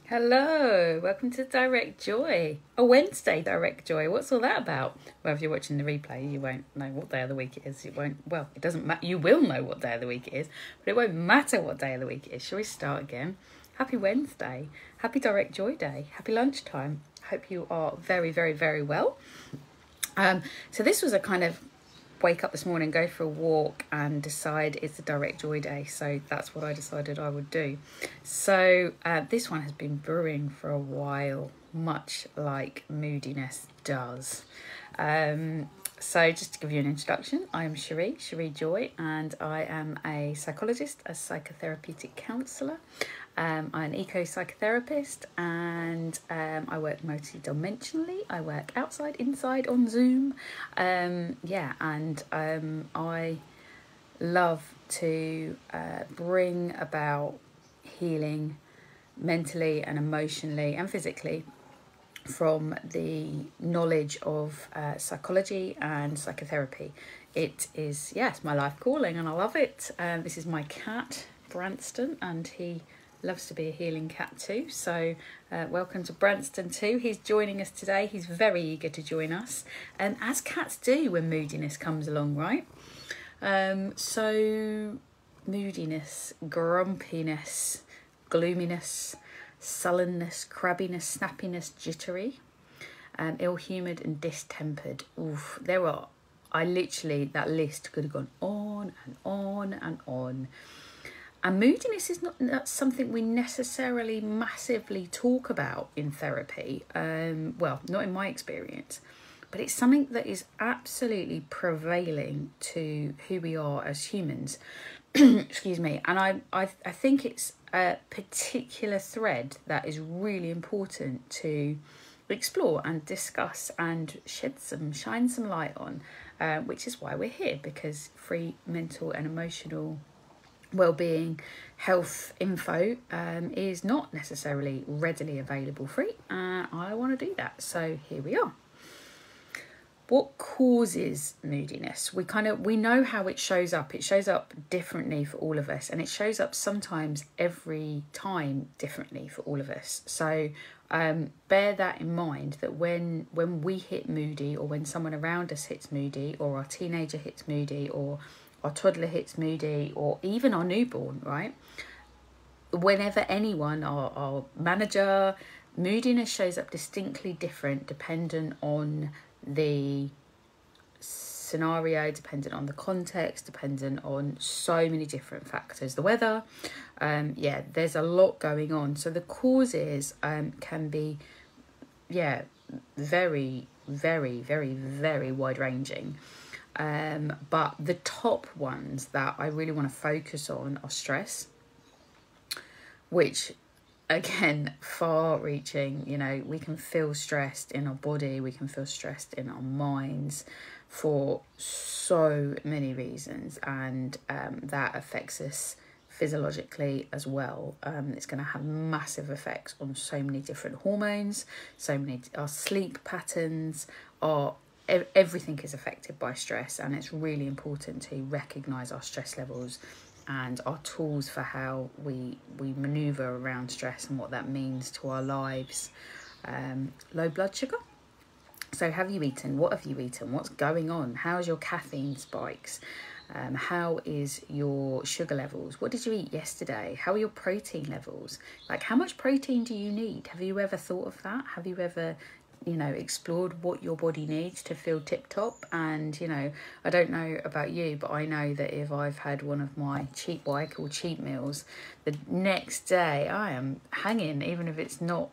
Hello, welcome to Direct Joy. A Wednesday Direct Joy. What's all that about? Well, if you're watching the replay, you won't know what day of the week it is. It doesn't matter. You will know what day of the week it is, but it won't matter what day of the week it is. Shall we start again? Happy Wednesday. Happy Direct Joy Day. Happy lunchtime. Hope you are very, very, very well. So this was a kind of wake up this morning, go for a walk and decide it's a Direct Joy Day. So that's what I decided I would do. So this one has been brewing for a while, much like moodiness does. So just to give you an introduction, I am Cherie Joy, and I am a psychologist, a psychotherapeutic counsellor. I'm an eco-psychotherapist, and I work multi-dimensionally. I work outside, inside, on Zoom. I love to bring about healing mentally and emotionally and physically from the knowledge of psychology and psychotherapy. It is, yes, my life calling, and I love it. This is my cat, Branston, and he loves to be a healing cat too. So welcome to Branston too. He's joining us today. He's very eager to join us, and as cats do when moodiness comes along, right? So moodiness, grumpiness, gloominess, sullenness, crabbiness, snappiness, jittery, ill-humoured and distempered. Oof, that list could have gone on and on and on. And moodiness is not something we necessarily massively talk about in therapy. Well, not in my experience, but it's something that is absolutely prevailing to who we are as humans. Excuse me. And I think it's a particular thread that is really important to explore and discuss and shine some light on, which is why we're here, because free mental and emotional well-being health info is not necessarily readily available free. I want to do that, so here we are. What causes moodiness? We know how it shows up. It shows up differently for all of us, and it shows up sometimes every time differently for all of us. So bear that in mind, that when we hit moody, or when someone around us hits moody, or our teenager hits moody, or our toddler hits moody, or even our newborn, right? Whenever anyone, our manager, moodiness shows up distinctly different, dependent on the scenario, dependent on the context, dependent on so many different factors. The weather, there's a lot going on. So the causes can be, very, very, very, very wide-ranging. But the top ones that I really want to focus on are stress, which, again, far-reaching. We can feel stressed in our body, we can feel stressed in our minds for so many reasons, and that affects us physiologically as well. It's going to have massive effects on so many different hormones, our sleep patterns, everything is affected by stress, and it's really important to recognise our stress levels and our tools for how we manoeuvre around stress and what that means to our lives. Low blood sugar. So have you eaten? What have you eaten? What's going on? How's your caffeine spikes? How is your sugar levels? What did you eat yesterday? How are your protein levels? Like, how much protein do you need? Have you ever thought of that? Have you ever explored what your body needs to feel tip-top? And I don't know about you, but I know that if I've had one of my what I call cheat meals, the next day I am hanging, even if it's not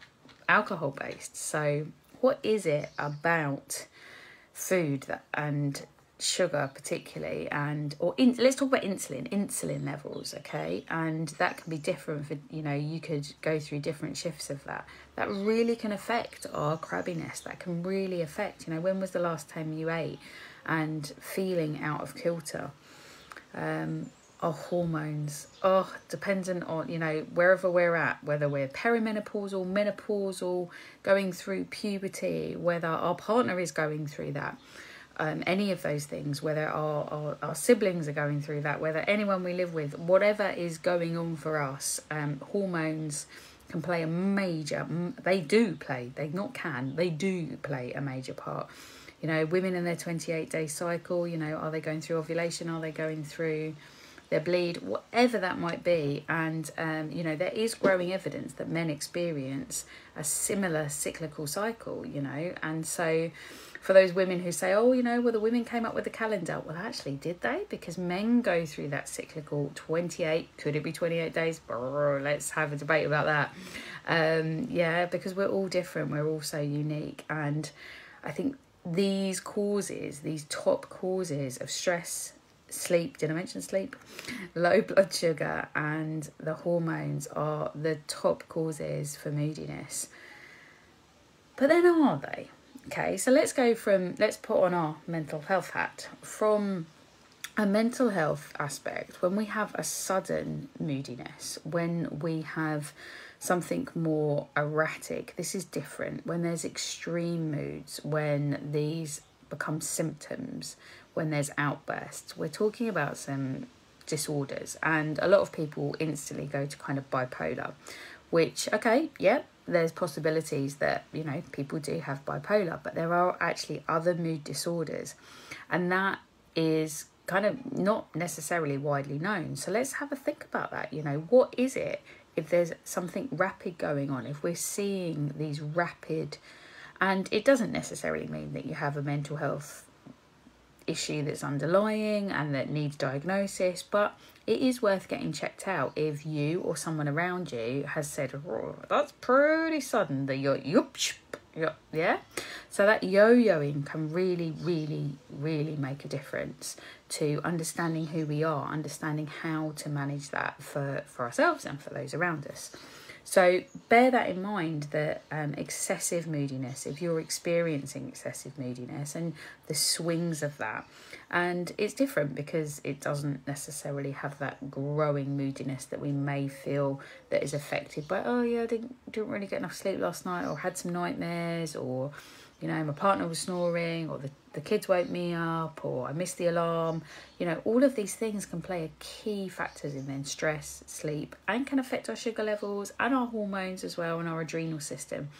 alcohol based. So what is it about food and sugar particularly, let's talk about insulin levels, okay? And that can be different for, you could go through different shifts of that really can affect our crabbiness. That can really affect, when was the last time you ate, and feeling out of kilter. Our hormones, dependent on, wherever we're at, whether we're perimenopausal, menopausal, going through puberty, whether our partner is going through that, any of those things, whether our siblings are going through that, whether anyone we live with, whatever is going on for us, hormones can play a major, they do play, they not can, they do play a major part. You know, women in their 28-day cycle, you know, are they going through ovulation? Are they going through their bleed? Whatever that might be. And, you know, there is growing evidence that men experience a similar cyclical cycle, you know. And so for those women who say, oh, you know, well, the women came up with the calendar. Well, actually, did they? Because men go through that cyclical 28. Could it be 28 days? Brr, let's have a debate about that. Yeah, because we're all different. We're all so unique. And I think these causes, these top causes of stress, sleep, did I mention sleep? Low blood sugar and the hormones are the top causes for moodiness. But then are they? Okay, so let's put on our mental health hat. From a mental health aspect, when we have a sudden moodiness, when we have something more erratic, this is different. When there's extreme moods, when these become symptoms, when there's outbursts, we're talking about some disorders. And a lot of people instantly go to kind of bipolar, which, okay, yeah, there's possibilities that, you know, people do have bipolar, but there are actually other mood disorders. And that is kind of not necessarily widely known. So let's have a think about that. You know, what is it? If there's something rapid going on, if we're seeing these rapid, and it doesn't necessarily mean that you have a mental health issue that's underlying and that needs diagnosis, but it is worth getting checked out if you or someone around you has said, oh, that's pretty sudden, that you're, yeah. So that yo-yoing can really, really, really make a difference to understanding who we are, understanding how to manage that for ourselves and for those around us. So bear that in mind, that excessive moodiness, if you're experiencing excessive moodiness and the swings of that, and it's different because it doesn't necessarily have that growing moodiness that we may feel that is affected by, oh yeah, I didn't really get enough sleep last night, or had some nightmares, or, you know, my partner was snoring, or the kids woke me up, or I missed the alarm. You know, all of these things can play a key factors in then stress, sleep, and can affect our sugar levels and our hormones as well, and our adrenal system.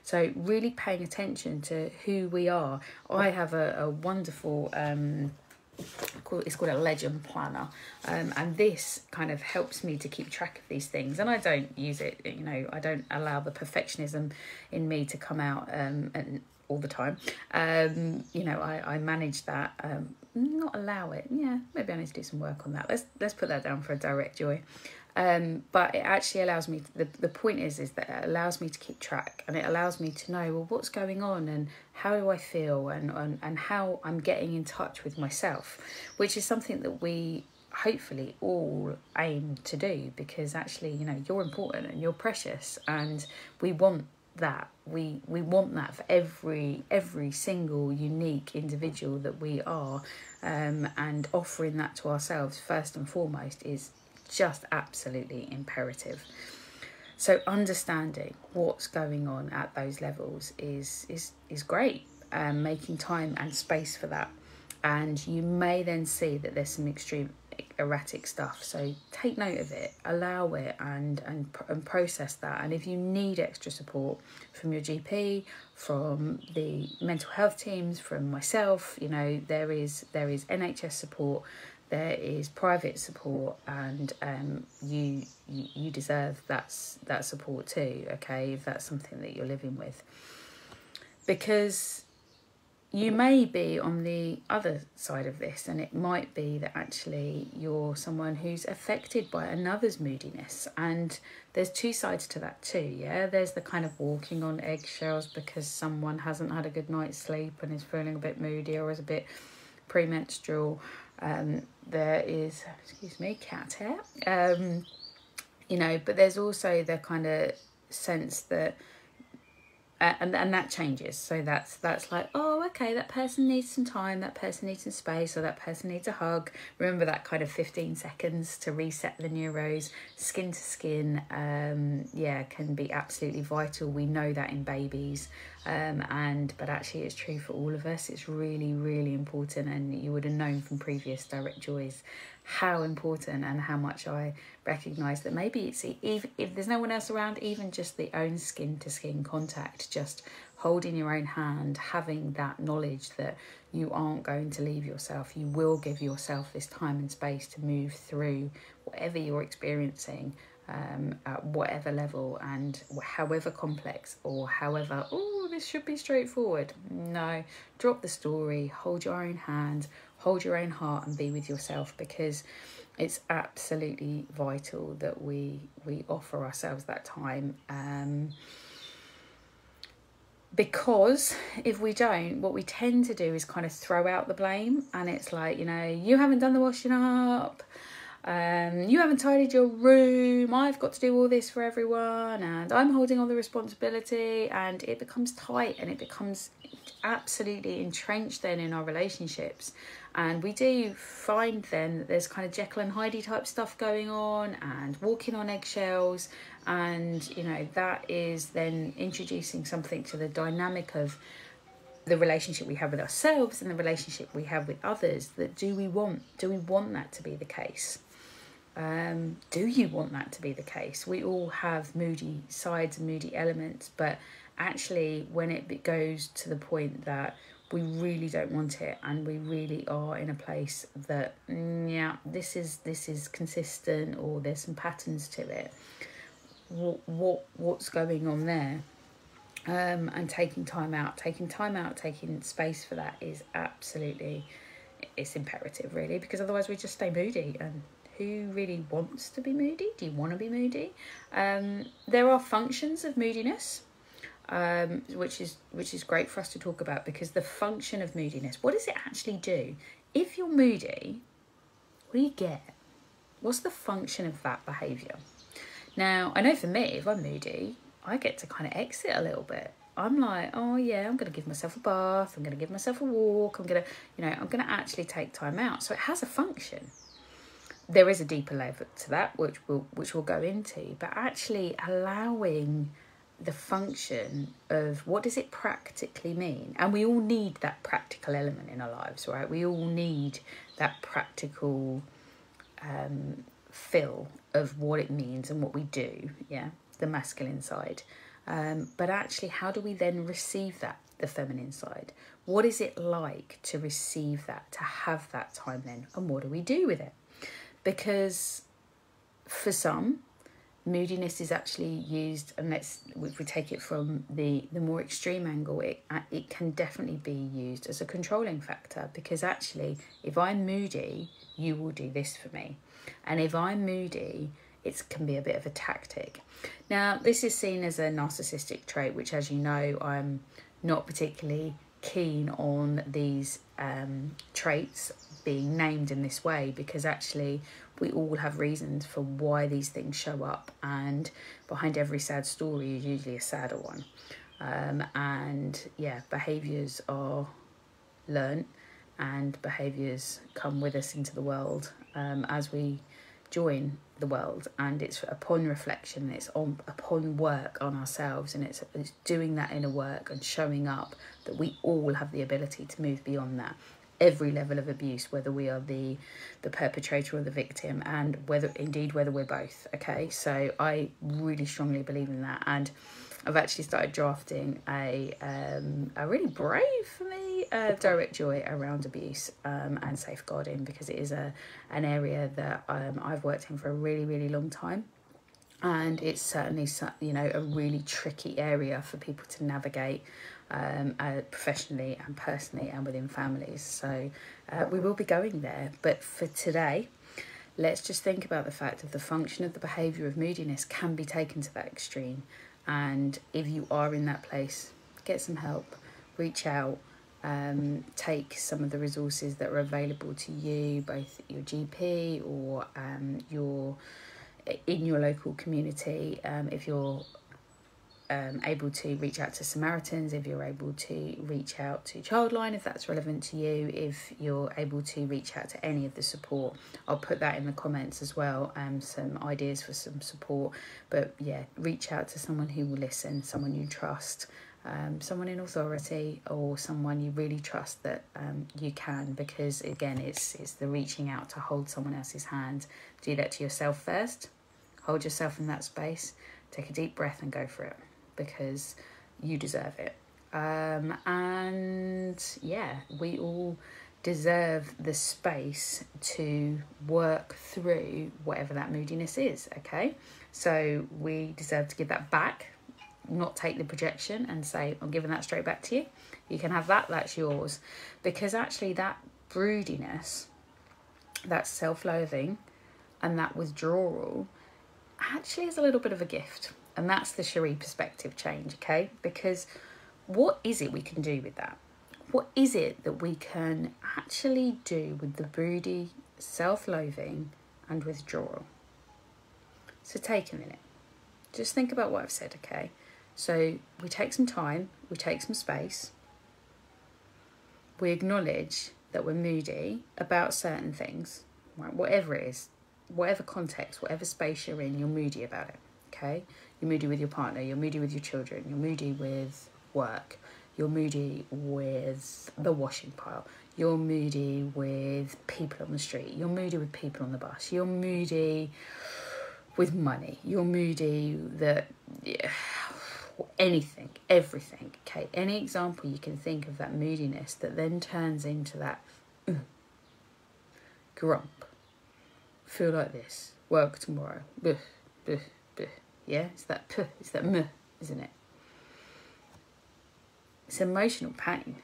So really paying attention to who we are. I have a wonderful, it's called a legend planner, and this kind of helps me to keep track of these things. And I don't use it, you know, I don't allow the perfectionism in me to come out and all the time. You know, I manage that, not allow it. Yeah, maybe I need to do some work on that. Let's put that down for a direct joy. But it actually allows me, the point is that it allows me to keep track, and it allows me to know, well, what's going on and how do I feel, and how I'm getting in touch with myself, which is something that we hopefully all aim to do, because actually, you know, you're important and you're precious, and we want that. We want that for every single unique individual that we are, and offering that to ourselves first and foremost is just absolutely imperative. So understanding what's going on at those levels is great, making time and space for that. And you may then see that there's some extreme erratic stuff, so take note of it, allow it, and process that. And if you need extra support from your GP, from the mental health teams, from myself, you know, there is NHS support, there is private support, and you deserve that support too, okay, if that's something that you're living with. Because you may be on the other side of this, and it might be that actually you're someone who's affected by another's moodiness, and there's two sides to that too, yeah? There's the kind of walking on eggshells because someone hasn't had a good night's sleep and is feeling a bit moody or is a bit premenstrual. There is, excuse me, cat hair, you know, but there's also the kind of sense that, and that changes. So that's like, oh, okay, that person needs some time, that person needs some space, or that person needs a hug. Remember that kind of 15 seconds to reset the neuros, skin to skin, yeah, can be absolutely vital. We know that in babies, but actually it's true for all of us. It's really, really important, and you would have known from previous Direct Joys how important and how much I recognise that maybe it's, even if there's no one else around, even just the own skin to skin contact, just holding your own hand, having that knowledge that you aren't going to leave yourself. You will give yourself this time and space to move through whatever you're experiencing, at whatever level and however complex, or however, oh, this should be straightforward. No, drop the story, hold your own hand, hold your own heart, and be with yourself, because it's absolutely vital that we offer ourselves that time. Because if we don't, what we tend to do is kind of throw out the blame, and it's like, you know, you haven't done the washing up, you haven't tidied your room, I've got to do all this for everyone, and I'm holding all the responsibility, and it becomes tight, and it becomes absolutely entrenched then in our relationships. And we do find then that there's kind of Jekyll and Hyde type stuff going on, and walking on eggshells, and you know, that is then introducing something to the dynamic of the relationship we have with ourselves and the relationship we have with others. That do we want that to be the case? Do you want that to be the case? We all have moody sides and moody elements, but actually when it goes to the point that we really don't want it, and we really are in a place that this is consistent, or there's some patterns to it, what's going on there? And taking space for that is absolutely, it's imperative, really, because otherwise we just stay moody. And who really wants to be moody? Do you want to be moody? There are functions of moodiness, which is great for us to talk about, because the function of moodiness, what does it actually do? If you're moody, what do you get? What's the function of that behaviour? Now, I know for me, if I'm moody, I get to kind of exit a little bit. I'm like, oh yeah, I'm going to give myself a bath, I'm going to give myself a walk, I'm going to actually take time out. So it has a function. There is a deeper level to that, which we'll go into, but actually allowing the function of what does it practically mean. And we all need that practical element in our lives, right? We all need that practical feel of what it means and what we do, the masculine side. But actually, how do we then receive that, the feminine side? What is it like to receive that, to have that time then? And what do we do with it? Because for some, moodiness is actually used, and if we take it from the more extreme angle, it can definitely be used as a controlling factor. Because actually, if I'm moody, you will do this for me. And if I'm moody, it can be a bit of a tactic. Now, this is seen as a narcissistic trait, which, as you know, I'm not particularly keen on these traits being named in this way, because actually we all have reasons for why these things show up, and behind every sad story is usually a sadder one. Behaviours are learnt, and behaviours come with us into the world as we join the world, and it's upon reflection, it's upon work on ourselves, and it's doing that inner work and showing up that we all have the ability to move beyond that. Every level of abuse, whether we are the perpetrator or the victim, and whether we're both. Okay, so I really strongly believe in that, and I've actually started drafting a really brave for me direct joy around abuse and safeguarding, because it is an area that I've worked in for a really, really long time. And it's certainly, a really tricky area for people to navigate professionally and personally and within families. So we will be going there. But for today, let's just think about the fact of the function of the behaviour of moodiness can be taken to that extreme. And if you are in that place, get some help, reach out, take some of the resources that are available to you, both your GP or in your local community. If you're able to reach out to Samaritans, if you're able to reach out to Childline, if that's relevant to you, if you're able to reach out to any of the support, I'll put that in the comments as well, some ideas for some support. But yeah, reach out to someone who will listen, someone you trust, someone in authority, or someone you really trust that you can, because again, it's the reaching out to hold someone else's hand. Do that to yourself first. Hold yourself in that space. Take a deep breath and go for it, because you deserve it. And yeah, we all deserve the space to work through whatever that moodiness is, okay? So we deserve to give that back, not take the projection and say, I'm giving that straight back to you. You can have that, that's yours. Because actually that broodiness, that self-loathing and that withdrawal actually is a little bit of a gift. And that's the Cherie perspective change, okay? Because what is it we can do with that? What is it that we can actually do with the broody, self-loathing and withdrawal? So take a minute. Just think about what I've said, okay? So we take some time, we take some space. We acknowledge that we're moody about certain things, right? Whatever it is, whatever context, whatever space you're in, you're moody about it, okay? You're moody with your partner, you're moody with your children, you're moody with work, you're moody with the washing pile, you're moody with people on the street, you're moody with people on the bus, you're moody with money, you're moody that anything, everything, okay? Any example you can think of that moodiness that then turns into that grump, feel like this, work tomorrow, buh, buh, buh. Yeah, it's that puh, it's that muh, isn't it? It's emotional pain.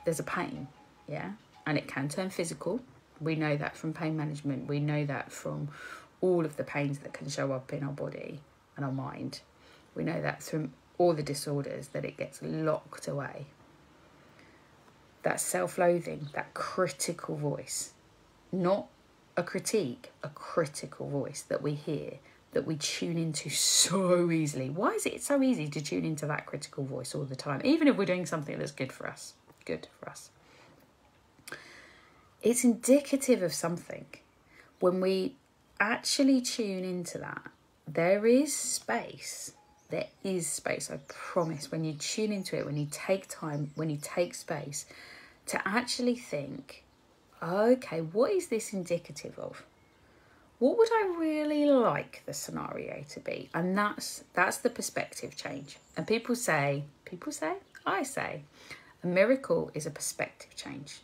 There's a pain, yeah? And it can turn physical. We know that from pain management. We know that from all of the pains that can show up in our body and our mind. We know that from all the disorders, that it gets locked away. That self-loathing, that critical voice, not a critique, a critical voice that we hear, that we tune into so easily. Why is it so easy to tune into that critical voice all the time, even if we're doing something that's good for us? Good for us. It's indicative of something. When we actually tune into that, there is space. There is space, I promise. When you tune into it, when you take time, when you take space to actually think, okay, what is this indicative of? What would I really like the scenario to be? And that's the perspective change. And I say, a miracle is a perspective change.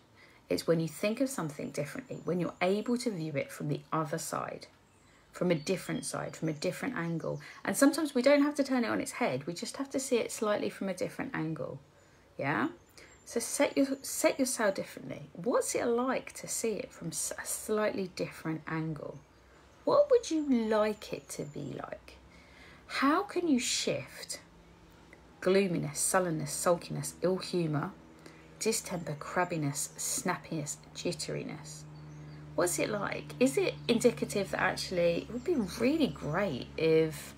It's when you think of something differently, when you're able to view it from the other side, from a different side, from a different angle. And sometimes we don't have to turn it on its head. We just have to see it slightly from a different angle. Yeah? So set your sail differently. What's it like to see it from a slightly different angle? What would you like it to be like? How can you shift gloominess, sullenness, sulkiness, ill humour, distemper, crabbiness, snappiness, jitteriness? What's it like? Is it indicative that actually it would be really great if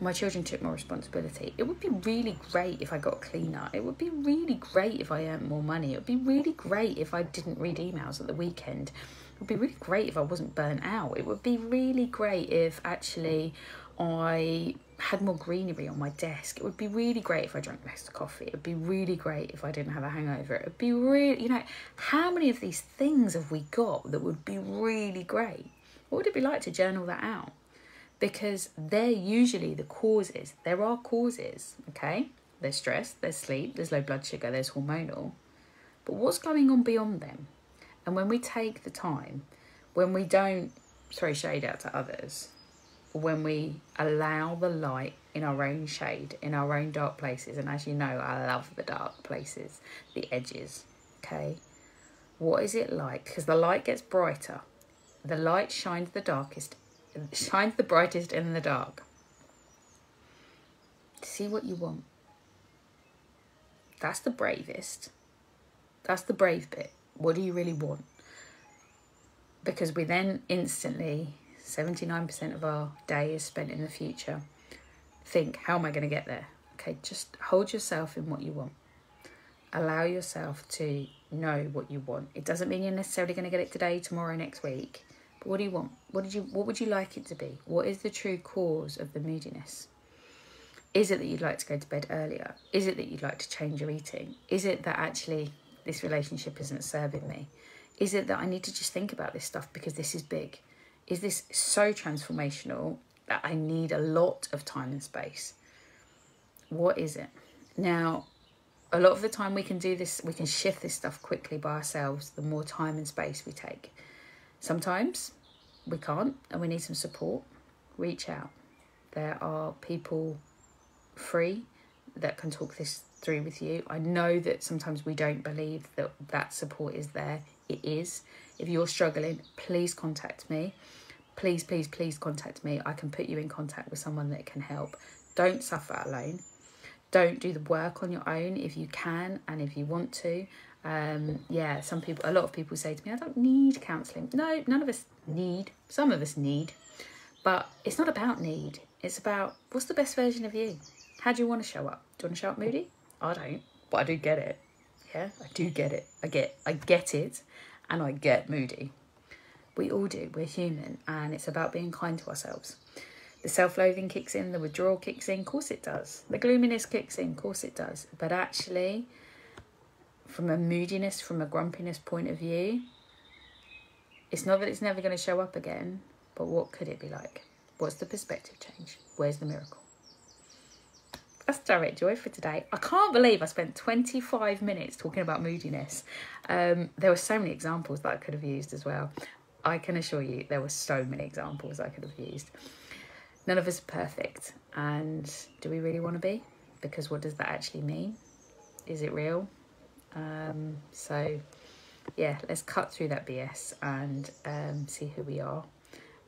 my children took more responsibility? It would be really great if I got cleaner. It would be really great if I earned more money. It would be really great if I didn't read emails at the weekend. It would be really great if I wasn't burnt out. It would be really great if actually I had more greenery on my desk. It would be really great if I drank less coffee. It would be really great if I didn't have a hangover. It would be really, how many of these things have we got that would be really great? What would it be like to journal that out? Because they're usually the causes. There are causes, okay? There's stress, there's sleep, there's low blood sugar, there's hormonal. But what's going on beyond them? And when we take the time, when we don't throw shade out to others, when we allow the light in our own shade, in our own dark places, and as you know, I love the dark places, the edges, okay? What is it like? Because the light gets brighter. The light shines the brightest in the dark. See what you want. That's the bravest. That's the brave bit. What do you really want? Because we then instantly, 79% of our day is spent in the future. Think, how am I going to get there? Okay, just hold yourself in what you want. Allow yourself to know what you want. It doesn't mean you're necessarily going to get it today, tomorrow, next week. But what do you want? What would you like it to be? What is the true cause of the moodiness? Is it that you'd like to go to bed earlier? Is it that you'd like to change your eating? Is it that actually this relationship isn't serving me? Is it that I need to just think about this stuff because this is big? Is this so transformational that I need a lot of time and space? What is it? Now, a lot of the time we can do this, we can shift this stuff quickly by ourselves, the more time and space we take. Sometimes we can't and we need some support. Reach out. There are people free that can talk this through with you. I know that sometimes we don't believe that that support is there. It is. If you're struggling, please contact me. Please, please, please contact me. I can put you in contact with someone that can help. Don't suffer alone. Don't do the work on your own if you can and if you want to. Yeah, a lot of people say to me, I don't need counselling. No, none of us need. Some of us need. But it's not about need. It's about what's the best version of you? How do you want to show up? Do you want to show up moody? I don't, but I do get it. Yeah, I do get it. I get it, and I get moody. We all do. We're human, and it's about being kind to ourselves. The self-loathing kicks in, the withdrawal kicks in, of course it does. The gloominess kicks in, of course it does. But actually, from a moodiness, from a grumpiness point of view, it's not that it's never going to show up again, but what could it be like? What's the perspective change? Where's the miracle? That's Direct Joy for today. I can't believe I spent 25 minutes talking about moodiness. There were so many examples that I could have used as well. I can assure you there were so many examples I could have used. None of us are perfect. And do we really want to be? Because what does that actually mean? Is it real? So, yeah, let's cut through that BS and see who we are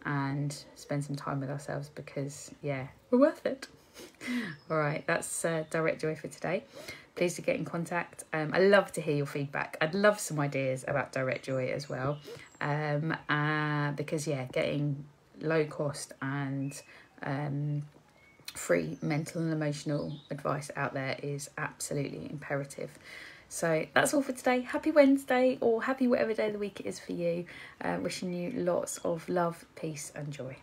and spend some time with ourselves because, yeah, we're worth it. All right, that's Direct Joy for today. Please do get in contact. I love to hear your feedback. I'd love some ideas about Direct Joy as well. Because, yeah, getting low cost and free mental and emotional advice out there is absolutely imperative. So that's all for today. Happy Wednesday, or happy whatever day of the week it is for you. Wishing you lots of love, peace and joy.